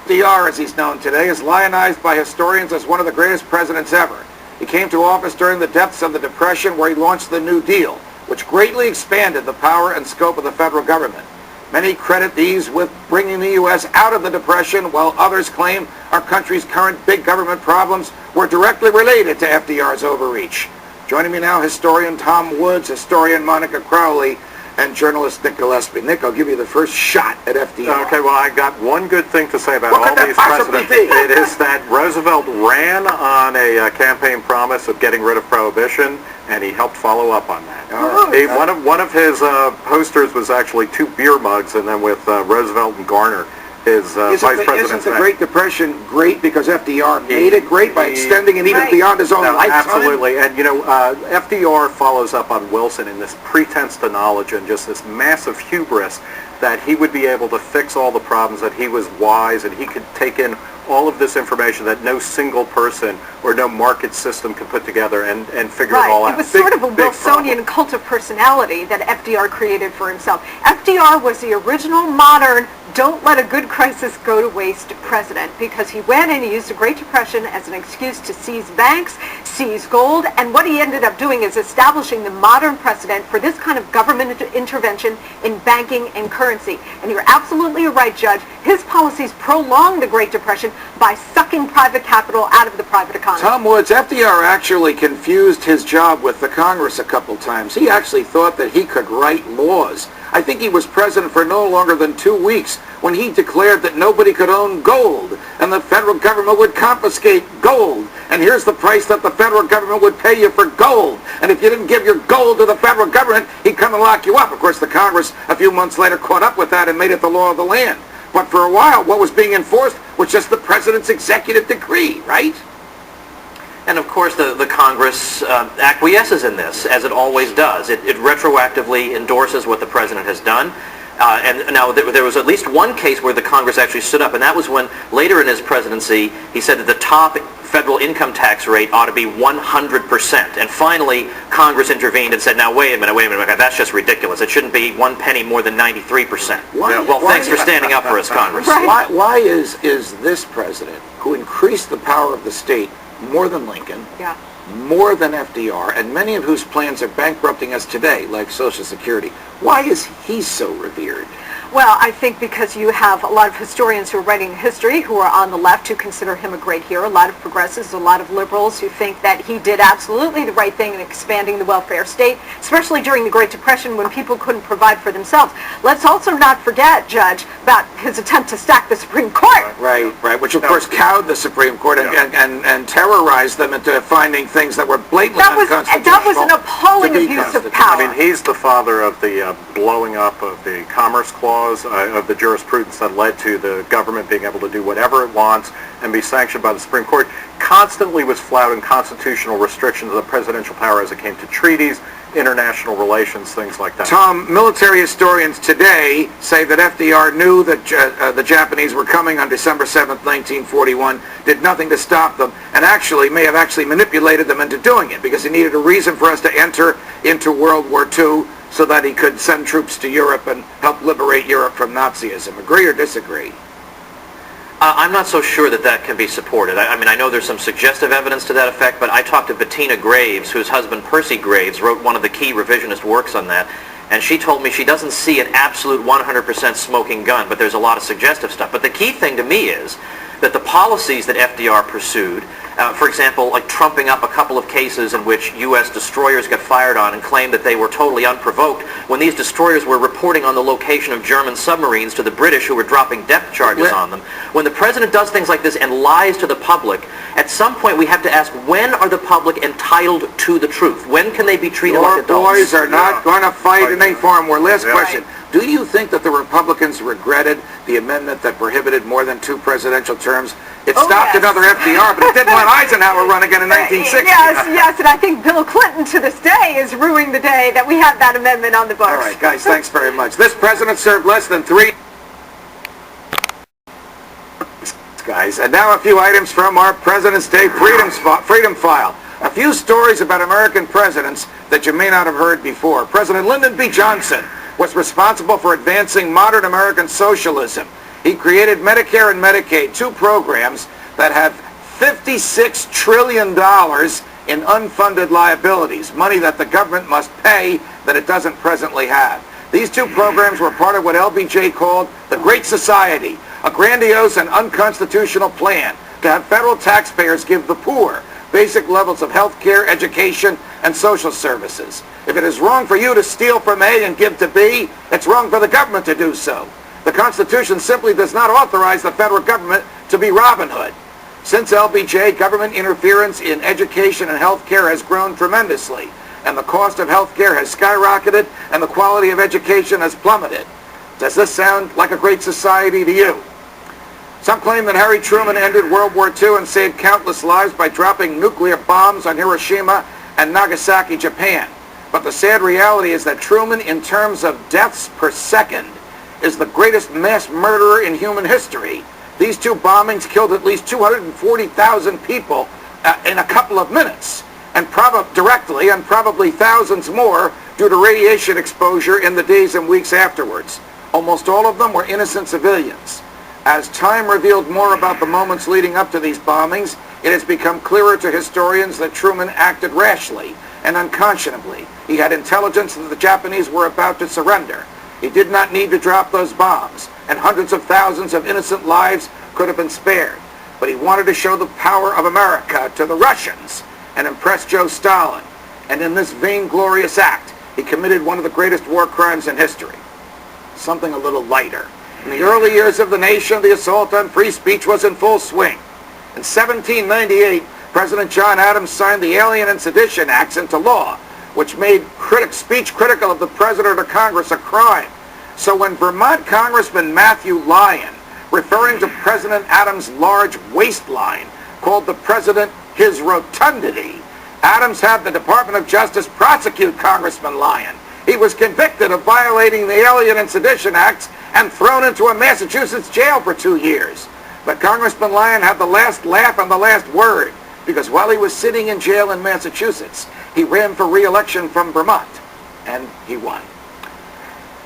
FDR, as he's known today, is lionized by historians as one of the greatest presidents ever. He came to office during the depths of the Depression, where he launched the New Deal, which greatly expanded the power and scope of the federal government. Many credit these with bringing the U.S. out of the Depression, while others claim our country's current big government problems were directly related to FDR's overreach. Joining me now, historian Tom Woods, historian Monica Crowley, and journalist Nick Gillespie. Nick, I'll give you the first shot at FDR. Okay, well, I got one good thing to say about all these presidents. It is that Roosevelt ran on a campaign promise of getting rid of Prohibition, and he helped follow up on that. One of his posters was actually 2 beer mugs, and then with Roosevelt and Garner, his vice president. Isn't the Great Depression great because FDR made it great by extending it even beyond his own lifetime? Absolutely, and you know, FDR follows up on Wilson in this pretense to knowledge and just this massive hubris that he would be able to fix all the problems, that he was wise, and he could take in all of this information that no single person or no market system could put together and figure it all out. It was sort of a Wilsonian cult of personality that FDR created for himself. FDR was the original modern don't let a good crisis go to waste president, because he went and he used the Great Depression as an excuse to seize banks, seize gold, and what he ended up doing is establishing the modern precedent for this kind of government intervention in banking and currency. And you're absolutely right, Judge. His policies prolonged the Great Depression by sucking private capital out of the private economy. Tom Woods, FDR actually confused his job with the Congress a couple times. He actually thought that he could write laws. I think he was president for no longer than 2 weeks when he declared that nobody could own gold and the federal government would confiscate gold. And here's the price that the federal government would pay you for gold. And if you didn't give your gold to the federal government, he'd come and lock you up. Of course, the Congress a few months later caught up with that and made it the law of the land. But for a while, what was being enforced was just the president's executive decree, right? And of course, the Congress acquiesces in this, as it always does. It retroactively endorses what the president has done. And now there was at least one case where the Congress actually stood up, and that was when later in his presidency, he said that the top federal income tax rate ought to be 100%. And finally, Congress intervened and said, now wait a minute, that's just ridiculous. It shouldn't be 1 penny more than 93%. Well, thanks for standing up for us, Congress. Why is this president, who increased the power of the state more than Lincoln, more than FDR, and many of whose plans are bankrupting us today, like Social Security, why is he so revered? Well, I think because you have a lot of historians who are writing history who are on the left who consider him a great hero, a lot of progressives, a lot of liberals who think that he did absolutely the right thing in expanding the welfare state, especially during the Great Depression when people couldn't provide for themselves. Let's also not forget, Judge, about his attempt to stack the Supreme Court. Right, which of course cowed the Supreme Court and terrorized them into finding things that were blatantly unconstitutional. That was an appalling abuse of power. I mean, he's the father of the blowing up of the Commerce Clause, of the jurisprudence that led to the government being able to do whatever it wants and be sanctioned by the Supreme Court. Constantly was flouting constitutional restrictions of the presidential power as it came to treaties, international relations, things like that. Tom, military historians today say that FDR knew that the Japanese were coming on December 7th, 1941, did nothing to stop them, and may have manipulated them into doing it because he needed a reason for us to enter into World War II so that he could send troops to Europe and help liberate Europe from Nazism. Agree or disagree? I'm not so sure that can be supported. I mean, I know there's some suggestive evidence to that effect, but I talked to Bettina Graves, whose husband Percy Graves wrote one of the key revisionist works on that, and she told me she doesn't see an absolute 100% smoking gun, but there's a lot of suggestive stuff. But the key thing to me is that the policies that FDR pursued, for example, like trumping up a couple of cases in which U.S. destroyers got fired on and claimed that they were totally unprovoked when these destroyers were reporting on the location of German submarines to the British who were dropping depth charges on them. When the president does things like this and lies to the public, at some point we have to ask, when are the public entitled to the truth? When can they be treated like adults? Your boys are not going to fight in a forum war. Last question. Do you think that the Republicans regretted the amendment that prohibited more than 2 presidential terms? It stopped another FDR, but it didn't let Eisenhower run again in 1960. Yes, and I think Bill Clinton to this day is ruining the day that we had that amendment on the books. All right, guys, thanks very much. This president served less than 3... guys, and now a few items from our President's Day Freedom File. A few stories about American presidents that you may not have heard before. President Lyndon B. Johnson was responsible for advancing modern American socialism. He created Medicare and Medicaid, two programs that have $56 trillion in unfunded liabilities, money that the government must pay that it doesn't presently have. These two programs were part of what LBJ called the Great Society, a grandiose and unconstitutional plan to have federal taxpayers give the poor basic levels of health care, education, and social services. If it is wrong for you to steal from A and give to B, it's wrong for the government to do so. The Constitution simply does not authorize the federal government to be Robin Hood. Since LBJ, government interference in education and health care has grown tremendously, and the cost of health care has skyrocketed, and the quality of education has plummeted. Does this sound like a great society to you? Some claim that Harry Truman ended World War II and saved countless lives by dropping nuclear bombs on Hiroshima and Nagasaki, Japan. But the sad reality is that Truman, in terms of deaths per second, is the greatest mass murderer in human history. These two bombings killed at least 240,000 people in a couple of minutes, and directly, and probably thousands more due to radiation exposure in the days and weeks afterwards. Almost all of them were innocent civilians. As time revealed more about the moments leading up to these bombings, it has become clearer to historians that Truman acted rashly and unconscionably. He had intelligence that the Japanese were about to surrender. He did not need to drop those bombs, and hundreds of thousands of innocent lives could have been spared. But he wanted to show the power of America to the Russians and impress Joe Stalin. And in this vainglorious act, he committed one of the greatest war crimes in history. Something a little lighter. In the early years of the nation, the assault on free speech was in full swing. In 1798, President John Adams signed the Alien and Sedition Acts into law, which made speech critical of the President or Congress a crime. So when Vermont Congressman Matthew Lyon, referring to President Adams' large waistline, called the President his rotundity, Adams had the Department of Justice prosecute Congressman Lyon. He was convicted of violating the Alien and Sedition Acts and thrown into a Massachusetts jail for 2 years. But Congressman Lyon had the last laugh and the last word, because while he was sitting in jail in Massachusetts, he ran for re-election from Vermont, and he won.